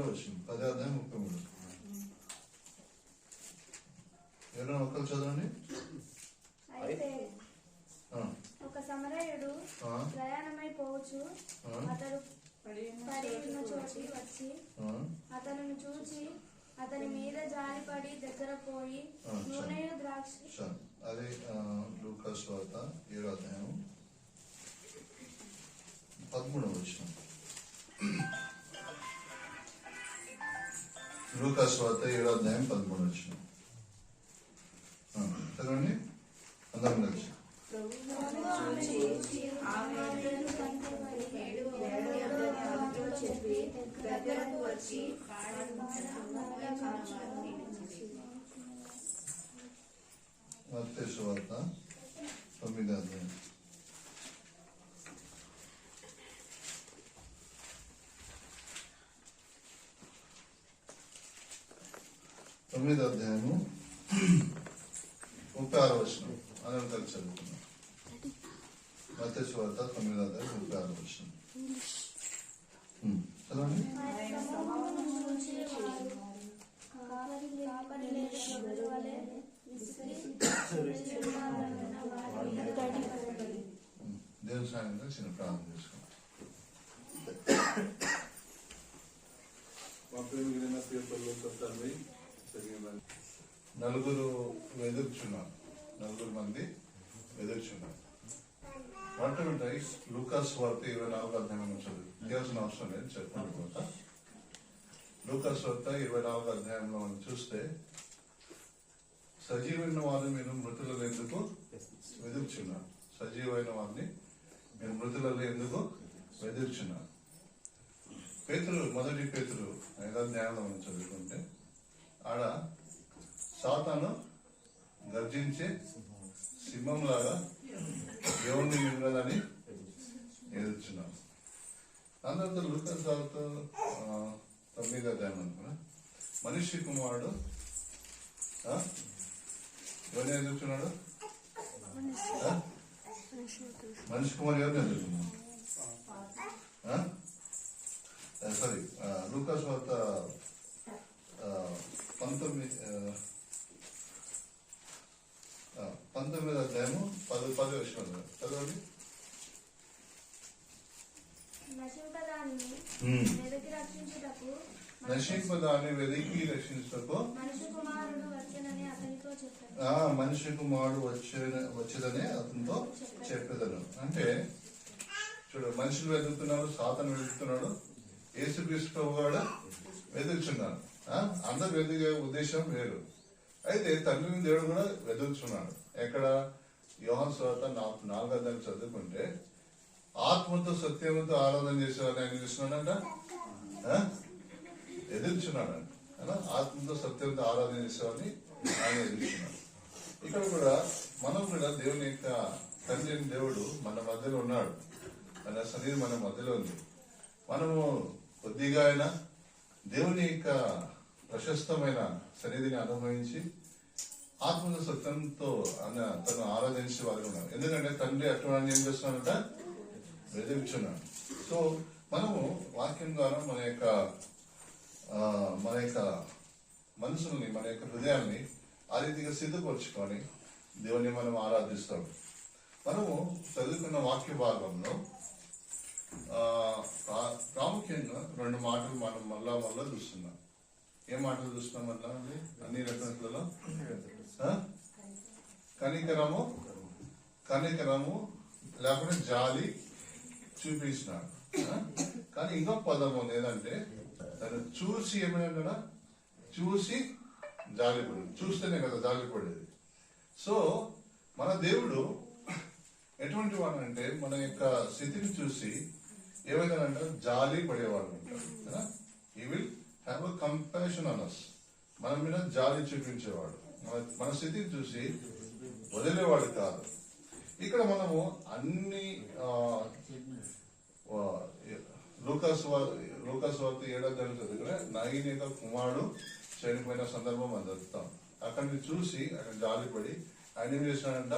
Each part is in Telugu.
33 10వ అధ్యాయం 33. ఎవరైనా ఒకరు చదవండి. అయితే ఒక సమరయుడు ప్రయాణమైపోవచ్చు అతడు పడి ఉన్న చోటి వచ్చి అతనిని చూచి అతని మీద జాలిపడి దగ్గర పోయి నూనెయు ద్రాక్ష. అదే లూకా సువార్త 7వ అధ్యాయం 13వ వచనం. లూకా సువార్త 7వ అధ్యాయం 13వ వచనం చదవండి. అందరం కలిసి. మత్తయి సువార్త 9వ అధ్యాయం 36వ వచనం. అందరం కలిసి చదువుకున్నాం. మత్తయి సువార్త 9వ అధ్యాయం 36వ వచనం చదవండి. దేవుని సాయంగా చిన్న ప్రార్థన చేసుకోండి. నలుగురు ఎదుర్చున్నారు. 4 మంది ఎదుర్చున్నారు. మొట్టమొదటి లూకా సువార్త 24వ అధ్యాయం చదివాల్సిన అవసరం లేదు, చెప్పండి. లూకా సువార్త 24వ అధ్యాయంలో మనం చూస్తే సజీవైన వారిని మీరు మృతులలో ఎందుకు వెదుర్చున్నారు? సజీవైన వారిని మీరు మృతులలో ఎందుకు వెదుర్చున్నారు? పేతురు, మొదటి పేతురు 5వ అధ్యాయంలో మనం చదువుకుంటే ఆడ సాతాను గర్జించే సింహంలాగా దేవుణ్ణి మింగలని ఎదుర్చున్నాం. అందరితో లూకా సువార్త 9వ అధ్యాయం అనుకున్నా మనిషి కుమారుడు ఎవరిని ఎదుర్చున్నాడు? మనిషి కుమారుడు ఎవరిని ఎదుర్చున్నాడు? సారీ, లూకా సువార్త 19వ అధ్యాయము 10వ వచనం చదవండి. నశింపదాన్ని వెదికి రక్షించుటకు మనిషి కుమారుడు వచ్చెనని అతనితో చెప్పేదను. అంటే చూడు, మనుషులు వెతుకుతున్నారు, సాతాను వెతుకుతున్నాడు, యేసుక్రీస్తు కూడా వెతుకుతున్నాడు. అందరు వెతికే ఉద్దేశం వేరు. అయితే తండ్రిని దేవుడు కూడా వెతుకుతున్నాడు. ఎక్కడ? యోహాను సువార్త 4వ అధ్యాయం చదువుకుంటే ఆత్మతో సత్యంతో ఆరాధన చేసేవాడిని ఆయన చూస్తున్నాడంట, ఎదుర్చున్నాడంట. ఆత్మతో సత్యంతో ఆరాధన చేసేవాడిని ఆయన ఎదుర్చున్నాడు. ఇక్కడ కూడా మనం కూడా దేవుని యొక్క తండ్రిని దేవుడు మన మధ్యలో ఉన్నాడు. మన సన్నిధి మన మధ్యలో ఉంది. మనము కొద్దిగా అయినా దేవుని యొక్క ప్రశస్తమైన సన్నిధిని అనుభవించి ఆత్మల సత్యంతో తను ఆరాధించే వాళ్ళు ఉన్నారు. ఎందుకంటే తండ్రి అటువంటి ఏం చేస్తున్నాడంట? వెతుకుచున్నాడు. సో మనము వాక్యం ద్వారా మన యొక్క మనసుల్ని, మన యొక్క హృదయాన్ని ఆ రీతిగా సిద్ధపరుచుకొని దేవుని మనం ఆరాధిస్తాం. మనము చదువుకున్న వాక్య భాగంలో ప్రాముఖ్యంగా 2 మాటలు మనం మళ్ళా చూస్తున్నాం. ఏ మాటలు చూస్తున్నాం మళ్ళా అండి? అన్ని రెఫరెన్స్లలో కనికరము లేకపోతే జాలి చూపించినాడు. కానీ ఇంకో పదం ఏదంటే తను చూసి ఏమైనా చూసి జాలిపడేది. చూస్తేనే కదా జాలిపడేది. సో మన దేవుడు ఎటువంటి వాడు అంటే మన యొక్క స్థితిని చూసి ఏమైనా అంటారు? జాలి పడేవాడు అంటారు కదా. He will have a compassion on us. మన మీద జాలి చూపించేవాడు. మన స్థితిని చూసి వదిలేవాడు కాదు. ఇక్కడ మనము అన్ని లూకా సువార్త 7వ అధ్యాయం చదివిన నయీన్ యొక్క కుమారుడు చనిపోయిన సందర్భం మనం చదువుతాం. అక్కడిని చూసి అక్కడ జాలిపడి ఆయన ఏం చేసినాడంట?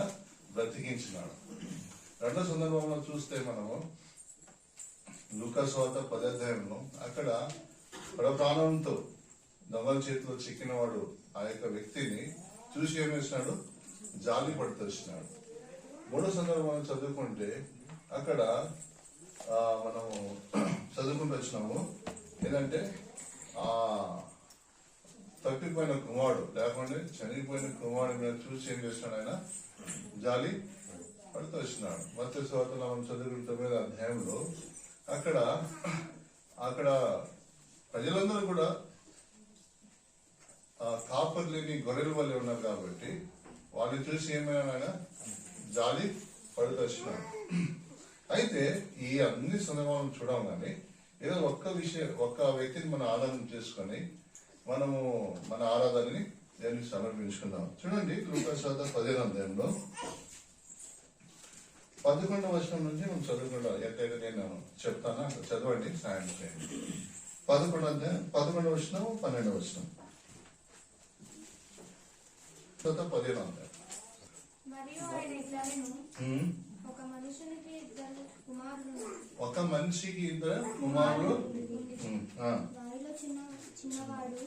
బ్రతికించినాడు. 2వ సందర్భంలో చూస్తే మనము లూకా సువార్త 10వ అధ్యాయంలో అక్కడ ప్రాణంతో దొంగల చేతిలో చిక్కినవాడు ఆ యొక్క వ్యక్తిని చూసి ఏం చేసినాడు, జాలి పడుతున్నాడు. మూడో సందర్భం మనం చదువుకుంటే అక్కడ మనము చదువుకుంటూ వచ్చినాము ఏంటంటే ఆ తప్పిపోయిన కుమారుడు లేకుంటే చనిపోయిన కుమారుడు మీద చూసి ఏం చేస్తున్నాడు, ఆయన జాలి పడుతూ వచ్చినాడు. మత్తయి సువార్తలో మనం చదువుకున్న 9వ అధ్యాయంలో అక్కడ ప్రజలందరూ కూడా కాపర్ లేని గొర్రెల వల్లే ఉన్నారు కాబట్టి వాళ్ళని చూసి ఏమైనా ఆయన జాలి పడుతూ వచ్చినాడు. అయితే ఈ అన్ని సందర్భాలను చూడడం కానీ ఏదో ఒక్క వ్యక్తిని మనం ఆరాధన చేసుకొని మనము మన ఆరాధనని దేవునికి సమర్పించుకుందాం. చూడండి లూకాసు వార్త 15వ అధ్యాయంలో 11వ వచనం నుంచి మనం చదువుకుంటాం. ఎక్కడైతే నేను చెప్తానో అక్కడ చదవండి, సాయం చేయండి. 11వ అధ్యాయం 11వ వచనం 12వ వచనం 15వ అధ్యాయం. మరియు ఆయన ఇట్లనెను, ఒక మనిషికి ఇద్దరు కుమారులు వారిలో చిన్నవాడు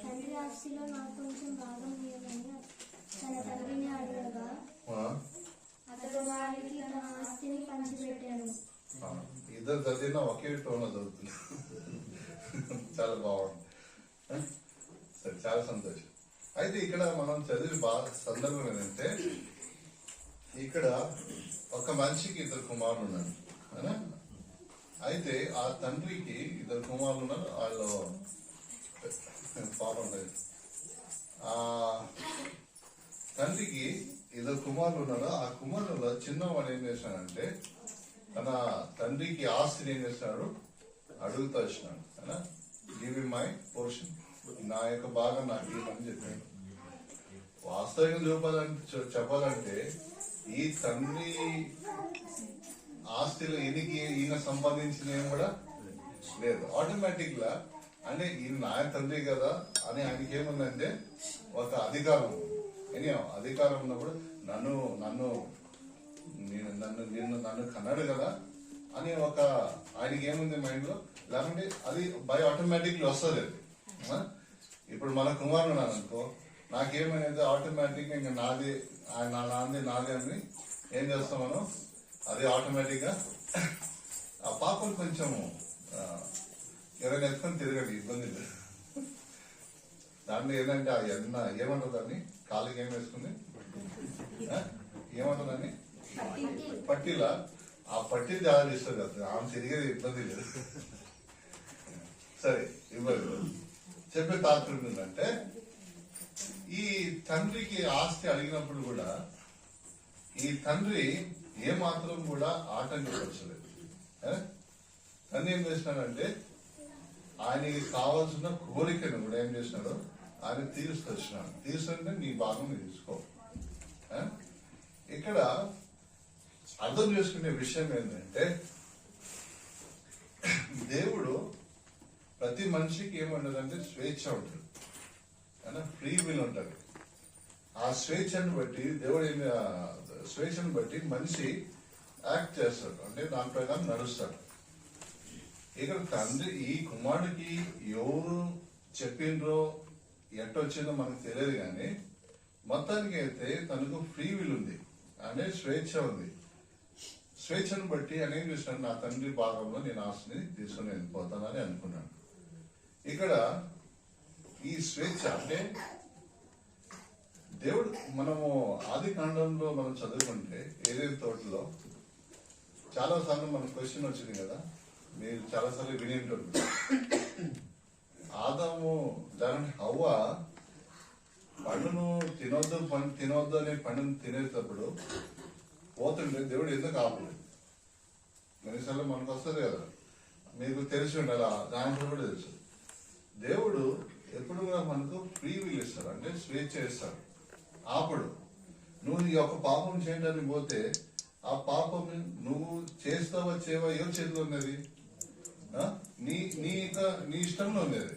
తండ్రి ఆస్తిలో నాకు కొంచెం భాగం ఇవ్వమని తన తండ్రిని అడగగా అతడు వారికి తన ఆస్తిని పంచిపెట్టాను. ఇద్దరు చదివినా ఒకే టోన్లో చదువుతుంది. చాలా బాగుంది, సరే, చాలా సంతోషం. అయితే ఇక్కడ మనం చదివి బాగా సందర్భం ఏంటంటే ఇక్కడ ఒక మనిషికి ఇద్దరు కుమారులు ఉన్నారు. అయితే ఆ తండ్రికి ఇద్దరు కుమారులు ఉన్నారు. వాళ్ళు పాపం ఆ తండ్రికి ఇద్దరు కుమారులు ఉన్నారు. ఆ కుమారులలో చిన్నవాడు ఏం చేశాడంటే తన తండ్రికి ఆస్తిని ఏం చేస్తున్నాడు, అడుగుతూ వచ్చినాడు. గివ్ మై పోర్షన్, నా యొక్క భాగం నాకు ఇవ్వమని చెప్పాడు. వాస్తవంగా చెప్పాలంటే ఈ తండ్రి ఆస్తిలో ఈయన సంపాదించిన ఏం కూడా లేదు. ఆటోమేటిక్ గా అంటే ఈయన నా తండ్రి కదా అని ఆయనకి ఏముందంటే ఒక అధికారం. అధికారం ఉన్నప్పుడు నన్ను కన్నాడు కదా అని ఒక ఆయనకి ఏముంది మైండ్ లో, లేకుంటే అది బై ఆటోమేటిక్లీ వస్తుంది. అది ఇప్పుడు మన కుమారుడు ఉన్నాను అనుకో, నాకేమైనా ఆటోమేటిక్ ఇంకా నాది నాది అని ఏం చేస్తాం మనం, అది ఆటోమేటిక్ గా ఆ పాపం కొంచెం ఎవరైనా ఎత్తుకొని తిరగండి, ఇబ్బంది లేదు. దాంట్లో ఏంటంటే ఆ ఎన్న ఏమంటారు దాన్ని, కాళ్ళకి ఏం వేసుకుంది, ఏమంటారు దాన్ని, పట్టీలా, ఆ పట్టీ జాగ్రత్త ఇస్తుంది కదా, ఆమె తిరిగేది ఇబ్బంది లేదు. సరే, ఇబ్బంది లేదు. చెప్పే తాత్పర్యం ఏంటంటే ఈ తండ్రికి ఆస్తి అడిగినప్పుడు కూడా ఈ తండ్రి ఏమాత్రం కూడా ఆటంకపరచలేదు. తండ్రి ఏం చేసినాడంటే ఆయనకి కావాల్సిన కోరికను కూడా ఏం చేసినాడు, ఆయన తీరుస్తున్నాడు. తీరుస్తుంటే నీ భాగం తీసుకో. ఇక్కడ అర్థం చేసుకునే విషయం ఏంటంటే దేవుడు ప్రతి మనిషికి ఏమంటదంటే స్వేచ్ఛ ఉంటుంది, ఫ్రీ విల్ ఉంటుంది. ఆ స్వేచ్ఛను బట్టి దేవుడు స్వేచ్ఛను బట్టి మనిషి యాక్ట్ చేస్తాడు, అంటే దాని ప్రకారం నడుస్తాడు. ఇక్కడ తండ్రి ఈ కుమారుడికి ఎవరు చెప్పిండ్రో ఎట్టొచ్చిందో మనకు తెలియదు, కానీ మొత్తానికి అయితే తనకు ఫ్రీ విల్ ఉంది, అంటే స్వేచ్ఛ ఉంది. స్వేచ్ఛను బట్టి ఆయన ఏం చేసినాడు, నా తండ్రి భాగంలో నేను ఆస్తిని తీసుకుని వెళ్ళిపోతానని అనుకున్నాను. ఇక్కడ ఈ స్వేచ్ఛ అంటే దేవుడు, మనము ఆది కాండంలో మనం చదువుకుంటే ఏదేది తోటలో చాలా సార్లు మనకు క్వశ్చన్ వచ్చింది కదా, మీరు చాలాసార్లు విని ఉంటుంది. ఆదాము దాని హవ్వ పండును తినొద్దు అనే పండును తినేటప్పుడు పోతుంటే దేవుడు ఎందుకు ఆపలేదు? కొన్నిసార్లు మనకు వస్తుంది కదా, మీకు తెలిసి ఉండాలి, దాంట్లో కూడా తెలుసు. దేవుడు ఎప్పుడు కూడా మనకు ఫ్రీ విల్ ఇస్తాడు, అంటే స్వేచ్ఛ ఇస్తాడు. అప్పుడు నువ్వు ఈ యొక్క పాపం చేయడానికి పోతే ఆ పాపం నువ్వు చేస్తావా చేయవా ఎవరి చేతిలో ఉన్నది, నీ ఇష్టంలో ఉన్నది.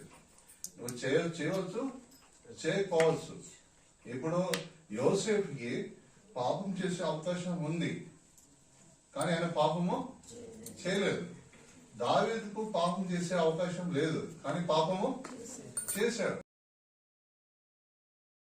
నువ్వు చేయవచ్చు, చేయకపోవచ్చు. ఇప్పుడు యోసేపుకి పాపం చేసే అవకాశం ఉంది, కానీ ఆయన పాపము చేయలేదు. దావీదుకు పాపం చేసే అవకాశం లేదు, కానీ పాపము చేశాడు.